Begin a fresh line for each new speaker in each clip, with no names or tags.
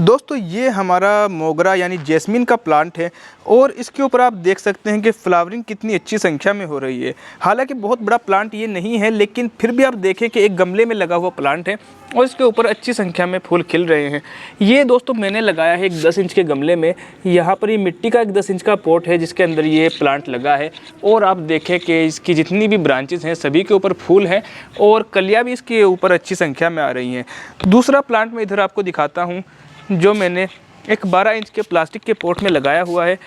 दोस्तों ये हमारा मोगरा यानी जैस्मिन का प्लांट है और इसके ऊपर आप देख सकते हैं कि फ्लावरिंग कितनी अच्छी संख्या में हो रही है। हालांकि बहुत बड़ा प्लांट ये नहीं है, लेकिन फिर भी आप देखें कि एक गमले में लगा हुआ प्लांट है और इसके ऊपर अच्छी संख्या में फूल खिल रहे हैं। ये दोस्तों मैंने लगाया है एक 10 इंच के गमले में। यहाँ पर ये मिट्टी का एक 10 इंच का पॉट है जिसके अंदर ये प्लांट लगा है और आप देखें कि इसकी जितनी भी ब्रांचेस हैं सभी के ऊपर फूल हैं और कलियाँ भी इसके ऊपर अच्छी संख्या में आ रही हैं। दूसरा प्लांट मैं इधर आपको दिखाता हूँ जो मैंने एक 12 इंच के प्लास्टिक के पॉट में लगाया हुआ है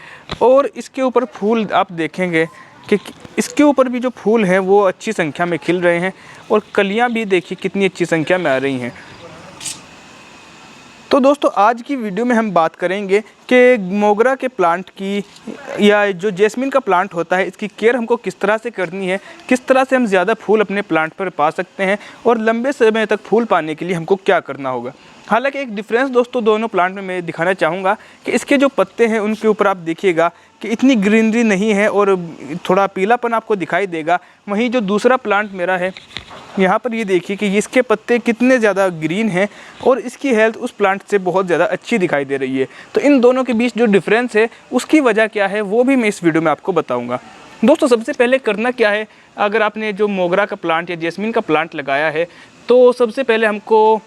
और इसके ऊपर फूल आप देखेंगे कि इसके ऊपर भी जो फूल हैं वो अच्छी संख्या में खिल रहे हैं और कलियां भी देखिए कितनी अच्छी संख्या में आ रही हैं। तो दोस्तों आज की वीडियो में हम बात करेंगे कि मोगरा के प्लांट की या जो जैस्मिन का प्लांट होता है इसकी केयर हमको किस तरह से करनी है, किस तरह से हम ज़्यादा फूल अपने प्लांट पर पा सकते हैं और लंबे समय तक फूल पाने के लिए हमको क्या करना होगा। हालांकि एक डिफरेंस दोस्तों दोनों प्लांट में मैं दिखाना चाहूँगा कि इसके जो पत्ते हैं उनके ऊपर आप देखिएगा कि इतनी ग्रीनरी नहीं है और थोड़ा पीलापन आपको दिखाई देगा। वहीं जो दूसरा प्लांट मेरा है यहाँ पर ये देखिए कि इसके पत्ते कितने ज़्यादा ग्रीन हैं और इसकी हेल्थ उस प्लांट से बहुत ज़्यादा अच्छी दिखाई दे रही है। तो इन दोनों के बीच जो डिफरेंस है उसकी वजह क्या है वो भी मैं इस वीडियो में आपको बताऊँगा। दोस्तों सबसे पहले करना क्या है, अगर आपने जो मोगरा का प्लांट या जैस्मिन का प्लांट लगाया है तो सबसे पहले हमको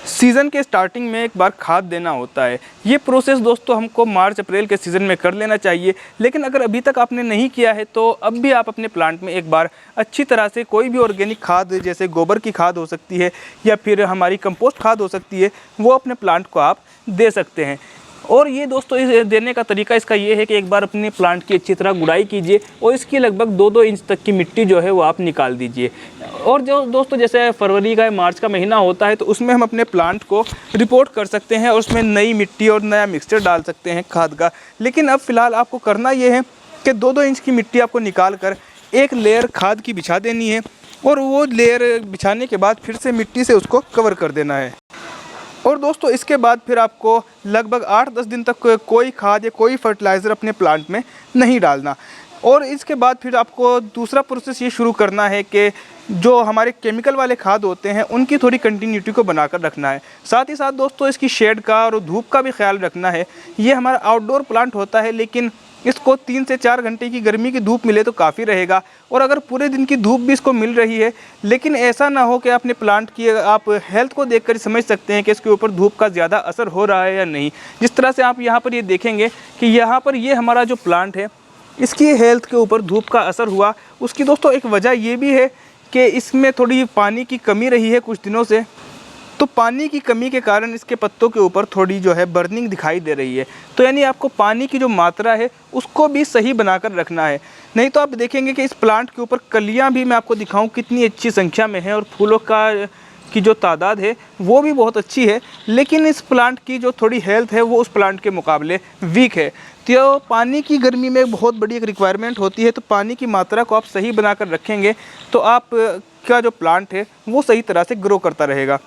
सीज़न के स्टार्टिंग में एक बार खाद देना होता है। ये प्रोसेस दोस्तों हमको मार्च अप्रैल के सीज़न में कर लेना चाहिए, लेकिन अगर अभी तक आपने नहीं किया है तो अब भी आप अपने प्लांट में एक बार अच्छी तरह से कोई भी ऑर्गेनिक खाद जैसे गोबर की खाद हो सकती है या फिर हमारी कंपोस्ट खाद हो सकती है वो अपने प्लांट को आप दे सकते हैं। और ये दोस्तों इस देने का तरीका इसका ये है कि एक बार अपने प्लांट की अच्छी तरह गुड़ाई कीजिए और इसकी लगभग 2-2 इंच तक की मिट्टी जो है वो आप निकाल दीजिए। और जो दोस्तों जैसे फरवरी का मार्च का महीना होता है तो उसमें हम अपने प्लांट को रिपोर्ट कर सकते हैं और उसमें नई मिट्टी और नया मिक्सचर डाल सकते हैं खाद का। लेकिन अब फ़िलहाल आपको करना ये है कि 2-2 इंच की मिट्टी आपको निकाल कर एक लेयर खाद की बिछा देनी है और वो लेयर बिछाने के बाद फिर से मिट्टी से उसको कवर कर देना है। और दोस्तों इसके बाद फिर आपको लगभग 8-10 दिन तक कोई खाद या कोई फर्टिलाइज़र अपने प्लांट में नहीं डालना। और इसके बाद फिर आपको दूसरा प्रोसेस ये शुरू करना है कि जो हमारे केमिकल वाले खाद होते हैं उनकी थोड़ी कंटिन्यूटी को बनाकर रखना है। साथ ही साथ दोस्तों इसकी शेड का और धूप का भी ख्याल रखना है। ये हमारा आउटडोर प्लांट होता है लेकिन इसको 3 से 4 घंटे की गर्मी की धूप मिले तो काफ़ी रहेगा और अगर पूरे दिन की धूप भी इसको मिल रही है, लेकिन ऐसा ना हो कि अपने प्लांट की आप हेल्थ को देखकर समझ सकते हैं कि इसके ऊपर धूप का ज़्यादा असर हो रहा है या नहीं। जिस तरह से आप यहाँ पर ये देखेंगे कि यहाँ पर ये हमारा जो प्लांट है इसकी हेल्थ के ऊपर धूप का असर हुआ। उसकी दोस्तों एक वजह ये भी है कि इसमें थोड़ी पानी की कमी रही है कुछ दिनों से, तो पानी की कमी के कारण इसके पत्तों के ऊपर थोड़ी जो है बर्निंग दिखाई दे रही है। तो यानी आपको पानी की जो मात्रा है उसको भी सही बनाकर रखना है, नहीं तो आप देखेंगे कि इस प्लांट के ऊपर कलियां भी मैं आपको दिखाऊं कितनी अच्छी संख्या में है और फूलों की जो तादाद है वो भी बहुत अच्छी है, लेकिन इस प्लांट की जो थोड़ी हेल्थ है वो उस प्लांट के मुकाबले वीक है। तो पानी की गर्मी में बहुत बड़ी एक रिक्वायरमेंट होती है, तो पानी की मात्रा को आप सही बनाकर रखेंगे तो आप का जो प्लांट है वो सही तरह से ग्रो करता रहेगा।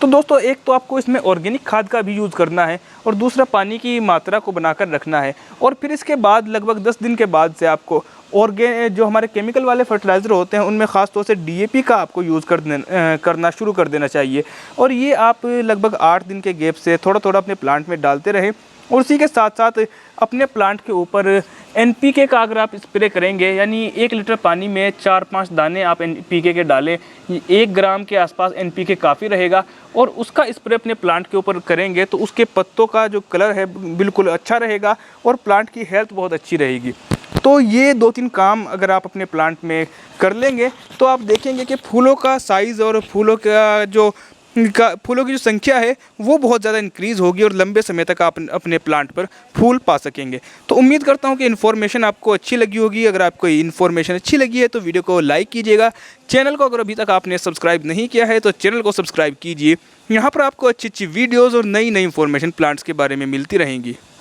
तो दोस्तों एक तो आपको इसमें ऑर्गेनिक खाद का भी यूज़ करना है और दूसरा पानी की मात्रा को बनाकर रखना है। और फिर इसके बाद लगभग 10 दिन के बाद से आपको जो हमारे केमिकल वाले फर्टिलाइज़र होते हैं उनमें ख़ास तौर से डीएपी का आपको यूज़ करना शुरू कर देना चाहिए। और ये आप लगभग 8 दिन के गैप से थोड़ा थोड़ा अपने प्लांट में डालते रहें और उसी के साथ साथ अपने प्लांट के ऊपर एनपीके का अगर आप स्प्रे करेंगे यानी 1 लीटर पानी में 4-5 दाने आप एनपीके के डालें, 1 ग्राम के आसपास एनपीके काफ़ी रहेगा और उसका स्प्रे अपने प्लांट के ऊपर करेंगे तो उसके पत्तों का जो कलर है बिल्कुल अच्छा रहेगा और प्लांट की हेल्थ बहुत अच्छी रहेगी। तो ये 2-3 काम अगर आप अपने प्लांट में कर लेंगे तो आप देखेंगे कि फूलों का साइज़ और फूलों की जो संख्या है वो बहुत ज़्यादा इंक्रीज़ होगी और लंबे समय तक आप अपने प्लांट पर फूल पा सकेंगे। तो उम्मीद करता हूँ कि इन्फॉर्मेशन आपको अच्छी लगी होगी। अगर आपको इन्फॉर्मेशन अच्छी लगी है तो वीडियो को लाइक कीजिएगा। चैनल को अगर अभी तक आपने सब्सक्राइब नहीं किया है तो चैनल को सब्सक्राइब कीजिए। यहाँ पर आपको अच्छी अच्छी वीडियोज़ और नई नई इन्फॉर्मेशन प्लांट्स के बारे में मिलती रहेंगी।